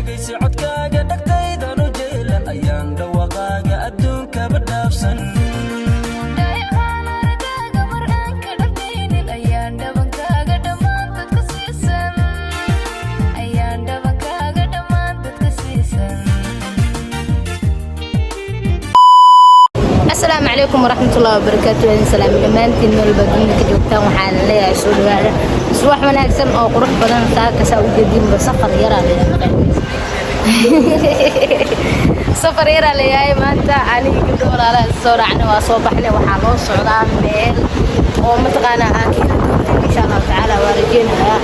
dhagaysi codkaaga dhagtaydan u jeelan ayaan dhawaaqaaga adduunka badhaafsan السلام عليكم ورحمة الله وبركاته. السلام دمانتين مeel badan ka joogtaan waxaan leeyahay soo dhawaada subax wanaagsan oo qurux badan saaka saa u jeedin safar yar safar yar leeyahay maanta aniga gabdho walaalaha soo raacna waa soo baxnay waxaa loo socdaa meel oo mataqaana aakiin insha Allah taala waa rajeenaya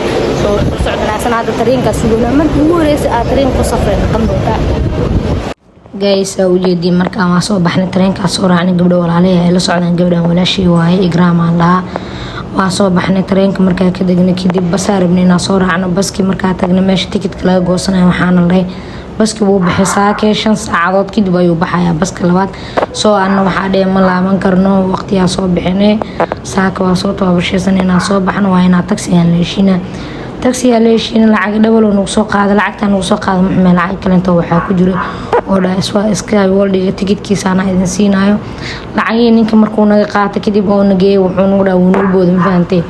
soo socdana sanada tareenka suguna markii ugu horeysay tareen ku safreen qandooda guys oo jeedii markaan waa soo baxnay tareenka soo raacnay gabdho walaalaha ay la socdaan gabdhan walaashii waaye igraam aan lahaa waa soo baxnay tareenka markaa ka degnay kadib bas arabnay inaan soo raacno baskii markaa tagnay meesha tikitka laga goosanayo waxaana lahay baskii wuu baxay saakay 5 saacadood kadib ayuu baxayaa baska labaad soo aan waxaa dheer ma laaban karno waqtiyaa soo bixinay saaka waa soo tababarshaysan inaan soo baxno waa inaan taxi aan leeshina taxi aan leeshina lacag double oo nagu soo qaado lacagta nagu soo qaado maxay lacag kale inta waxa ku jiro oo dhaaswa iska waldiga tikidkiisa ana idin siinayo lacagii ninka markuu naga qaato kadib oo nageey wuxuu nagu dhaawunul boodin faantay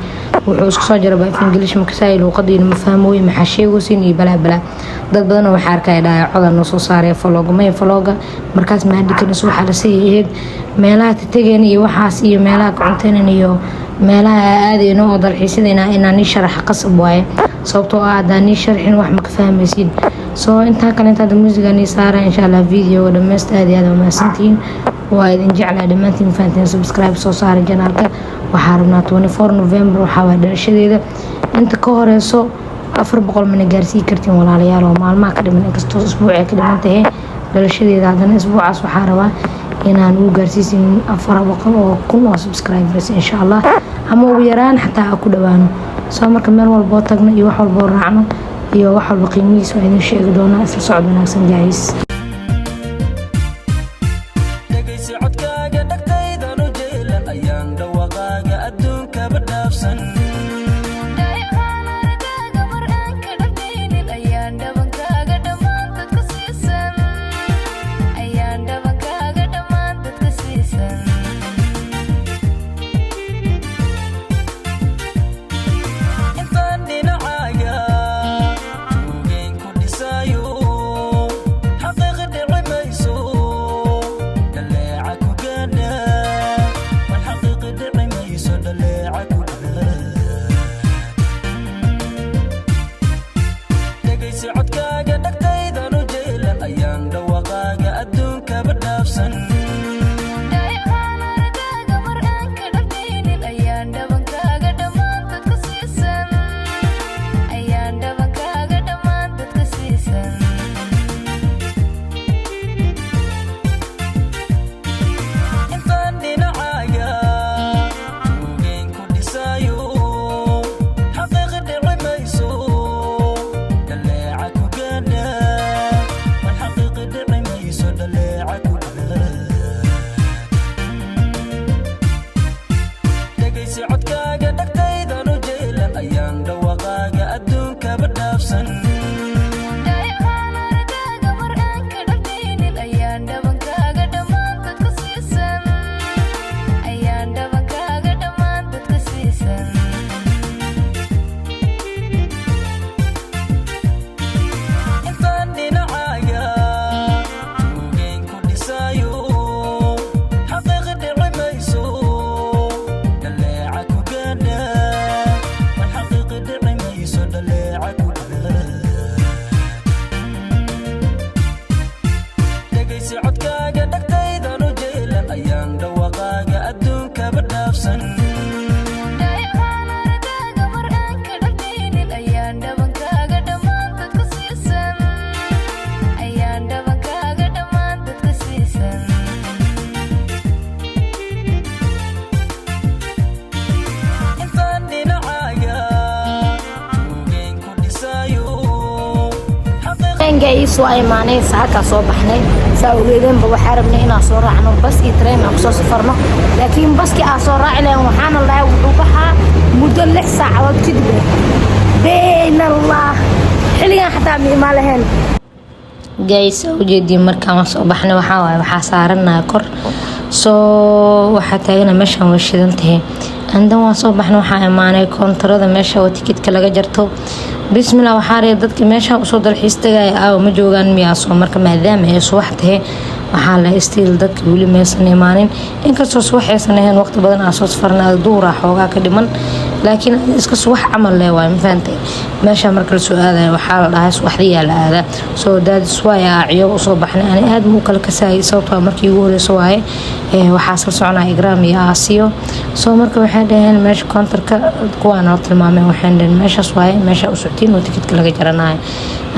wuxuu isku soo jaray af English ma kasay luqadii ma fahmooy ma xasheego sinii bala dad badan waxa arkay dhaay codan soo saaray vlog markaas ma hadii soo xalasay meelaha tagayn iyo waxaas iyo meelaha cuntayn iyo meelaha aadayno oo dalxiisadayna inaan sharax qasab waaye sababtoo ah hadaan sharxin wax ma ka fahmaysid soo inta kale inta muusiga ni saara insha Allah video dhameystaad ma santiin waa idin jeclaa dhamaantiin faantiin subscribe soo saara channelka waxaa rabnaa 24 November waxa waa dhalashadeeda inta ka horeyso 400 mana gaarsiin kartiin walaalayaal oo maalmaha ka dhiman inkastoo isbuuc ka dhiman tahay dhalashadeeda hadana isbuucaas waxaa rabaa inaan u gaarsiisin 400 oo kun oo subscribers insha Allah ama ugu yaraan xataa ku dhawaano soo marka meel walba tagno iyo wax walba raacno iyo wax walba qiimihiisa waa idin sheegi doonaa isla socod wanaagsan guys dhagaysi codkaaga dhagtaydan u jeelan ayaan dhawaaqaaga adduunka badhaafsan codkaaga dhagtaydan u jeelan ayaan dhawaaqaaga adduunka badhaafsan codkaaga dhagtaydan u jeelan ayaan dhawaaqaaga adduunka badhaafsan codkaaga dhagtaydan u jeelan ayaan dhawaaqaaga adduunka badhaafsan guys waa imaanay saaka soo baxnay saawgeedan ba waxa rabnay inaan soo raacno bas iyo train aan soo safarno laakiin baski aan soo raacileen waxaan la wuxuu baxaa muddo 6 saacadood kadib been Allah xiliyan xataa ma lahayn guys ujeedii markaan soo baxnay waxaa saaranahay kor soo waxaa taagana meeshaan way shidan tahay andan waan soo baxnay waxaa imaanay koontarada meesha oo tikidka laga jarto bismillah waxaa reey dadka meesha usoo dalxiis tagaya ma joogaan miyaa soo marka maadaama ay subax tahay waxaa la istiil dadka weli meesan imaanin inkastoo subaxaysan ahayn waqti badan aan soo safarnaa duura xoogaa ka dhiman laakiin iska subax camal leh waay ma fahantay meesha marka la soo aadayo waxaa la dhahay subaxdii yaa la aadaa soo daadis waay ciyo usoo baxnay ani aad muu kala kasaayay sababtoo markii ugu horeyso waaye waxaa sal soconaa igraam iyo aasiyo soo marka waxay dhaheen meesha koontarka kuwaan oo tilmaameen waxay dhaheen meeshaas waaye meesha u soctiin oo tikidka laga jaranayo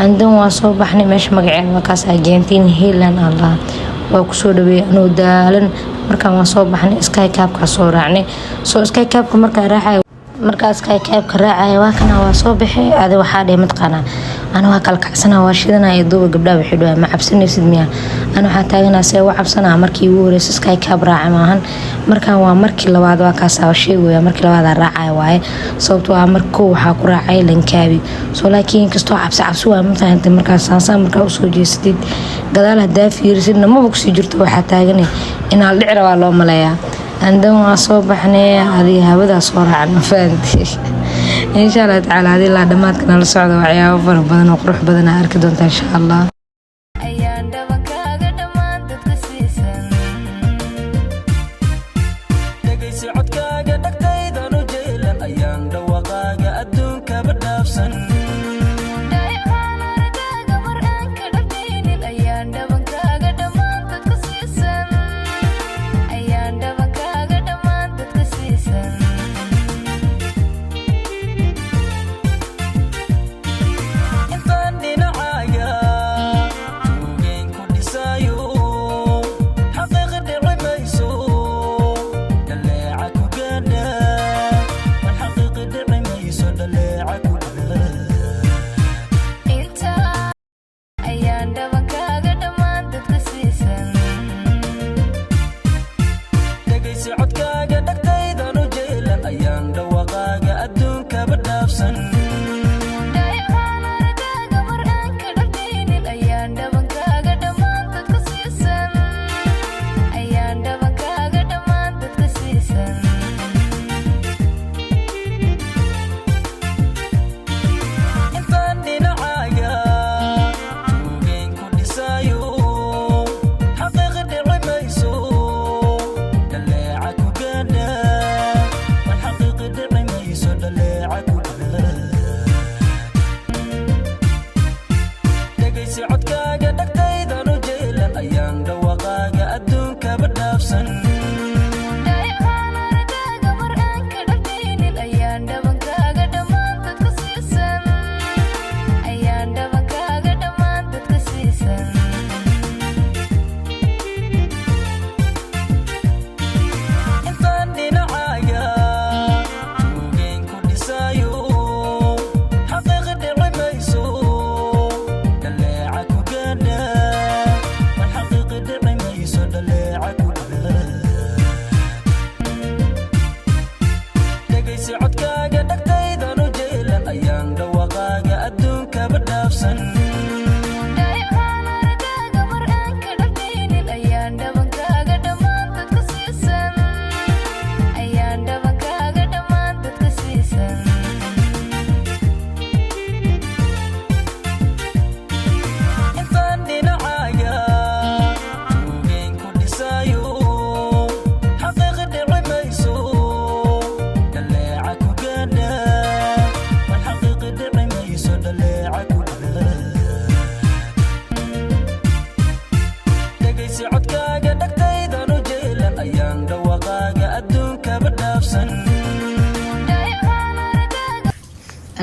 andan waa soo baxnay meesha magaceeda waa kaas Argentina Highland Allah waa ku soo dhaweey anoo daalan markaan waa soo baxnay Sky Cup ka soo raacnay soo Sky Cup markaa raacay markaas Sky Cup ka raacay waa kana waa soo baxay aad waxaa dheemad qana ana waa kala kacsanaa waa shidanaa duuba gabdhaha waxay dhawaa ma cabsanaysid miya ana waxaa taaganaa see waa cabsanaa markii ugu horeysay Sky Cup raacay maahan markaan waa markii labaad waa kaas sheegaya markii labaad raacay waaye sababtoo markuu waxaa ku raacay Lankaabi soo laakiin kastoo cabsi waa ma fahantay markaas saansan markaa u soo jeestid gadaal hadaa fiirsidna ma bogsi jirto waxaa taaganay in al dhicra waa loo maleeyaa andan waa soo baxnay adii hawada soo raacay ma fahantay insha Allah taala adii la dhamaadkana la socdo waxyaabo fara badan oo qurux badan arki doonta insha Allah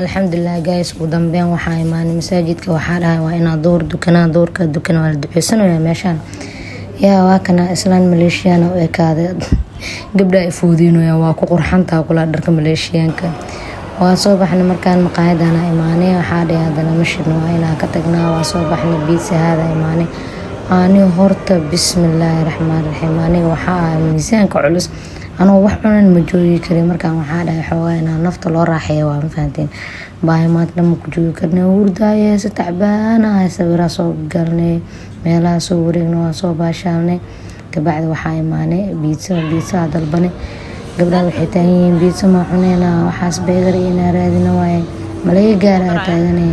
alxamdulillah guys ugu dambeyn waxaa imaanay masaajidka waxaa dhahay waa inaa door dukanaa doorka dukan waa la duceysanayaa meeshaan yaa waa kana islaan maleeshiyana oo ekaada gabdha ay fuudiinayaan waa ku qurxantaa kula dharka maleeshiyaanka waa soo baxnay markaan maqaayadana imaanay waxaa dhahay hadana mashidna waa inaa ka tagnaa waa soo baxnay biisa hada imaanay ani horta bismillaahir rahmaanir rahiim ani waxaa miisaanka culus anoo wax cunan ma joogi karin markaan waxaa dhahay xoogaa inaa nafta loo raaxeeyo waa ma fahanteen baahimaad dhan ma ku joogi karna hurdaaye si tacbaanahay sawiraa soo galnay meelaha soo wareegna waa soo baashaalnay kabacdi waxaa imaanay biitsaa dalbanay gabdhaha waxay taagan yihiin biitsa maa cuneyna waxaas beegar iyo inaa raadina waaye malaga gaaraa taaganay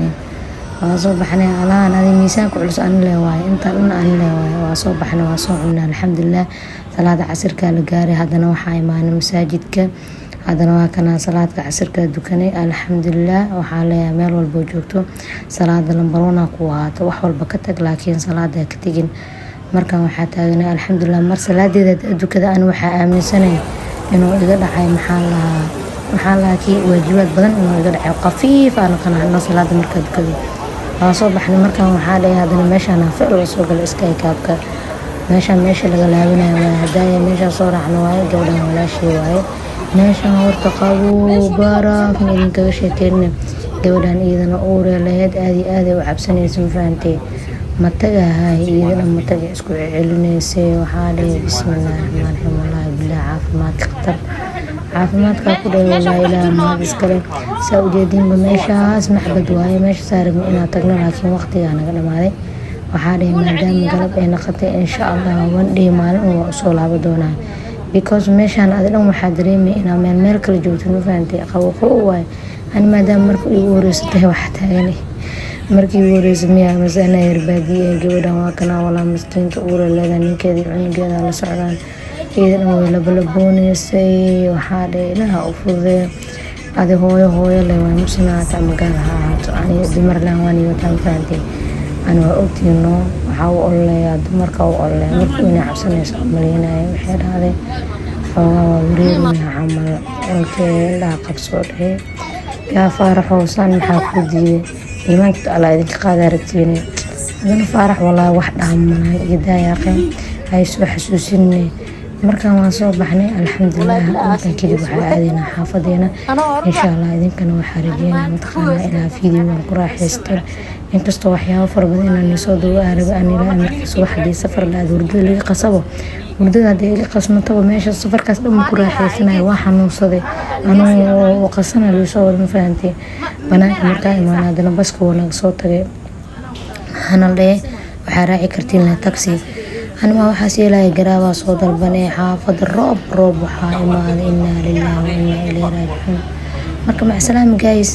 waa soo baxnay alahan adi miisaanka culus ani le waaye intaa dhan ani le waaye waa soo baxnay waa soo cunay alxamdulilah salaada casirkaa la gaaray haddana waxaa imaanay masaajidka haddana waa kanaa salaadka casirkaa dukanay alxamdulilah waxaa leeyahay meel walboo joogto salaada lambarona ku ahaato wax walba ka tag laakiin salaada ka tegin markaan waxaa taaganay alxamdulilah mar salaadeeda dukada ani waxaa aaminsanay inuu iga dhacay maxaa lahaa kii waajibaad badan inuu iga dhacay qafiif aan qanacno salaada markaa dukada waa soo baxnay markaan waxaa dhahay haddana meeshaan ficil oo soo gala iska ikaabka meesha laga laabanayo waa hadaaya meeshaa soo raacno waaye gabdhahan walaashii waaye meeshaan horta qabow baraaf ma idinkaga sheekeyna gabadhan iyadana uuree laheyd aaday u cabsanaysa ma fahantay matagahay iyadana mataga isku celinaysay waxaa dhahay bismillaahi raxmaan raxiim wallaahi bilaahi caafimaadka khatar caafimaadkaa ku dhahay wallaahi ilaaha mahad iskale saa ujeediinba meeshaas maxbad waaye meesha saarabna inaa tagno laakiin waqtigaa naga dhamaaday waxaa dhahay maadaama galab ay naqatay insha allah wandhii maalin waa usoo laabo doonaa because meeshaan adi dhan waxaa dareemay inaa meel kala joogto ma fahantay qaboqo waaye ani maadaama marka igu horeysatay waxaa taaganay markii igu horeysa miyaa masana yarbaadiye gabadhan waa kanaa walaa maskiinta uura leedaa ninkeedii cunugeeda la socdaan iyadana way labalabooneysay waxaa dhahay ilaaha u fududeeyo adi hooyo le waay musinaata ama gaal ha ahaato ani dumarlaan waan iwataa ma fahantay ani waa ogtiino waxaa u ololeeyaa dumarka u ololeeya markuu inay cabsanayso malaynayo waxay dhahday xoogaa waa wareerina camal olkee indhaha qabsoo dhahay yaa faaraxow saan maxaa kuu diiday iimaanka alla idinka qaadaa ragtiine haddana faarax wallaahi wax dhaamaan iyo daayaaqeen hay soo xasuusinay markaan waan soo baxnay alxamdulilah markaan kadib waxaa aadaynaa xaafadeena insha allah idinkana waxaa rajeynaa mataqaanaa ilaa fiidiyowgan ku raaxaysteen inkastoo waxyaabo fara badan inaan soo dawo aaraba anila markiisa wax haddii safar la aado hurdada laga qasabo hurdada haddii iga qasmataba meesha safarkaas dhan ku raaxaysanayo waa xanuunsaday anuu qasana laysoo wada ma fahantay banaanka markaa imaan haddana baska wanaag soo tagay maxaana lee waxaa raaci kartiin la taxi anima waxaas yeelaya garaabaa soo dalbanay xaafada roob waxaa imaaday inaa lillahi wa inaa ilayhi raajicuun marka macsalaama guys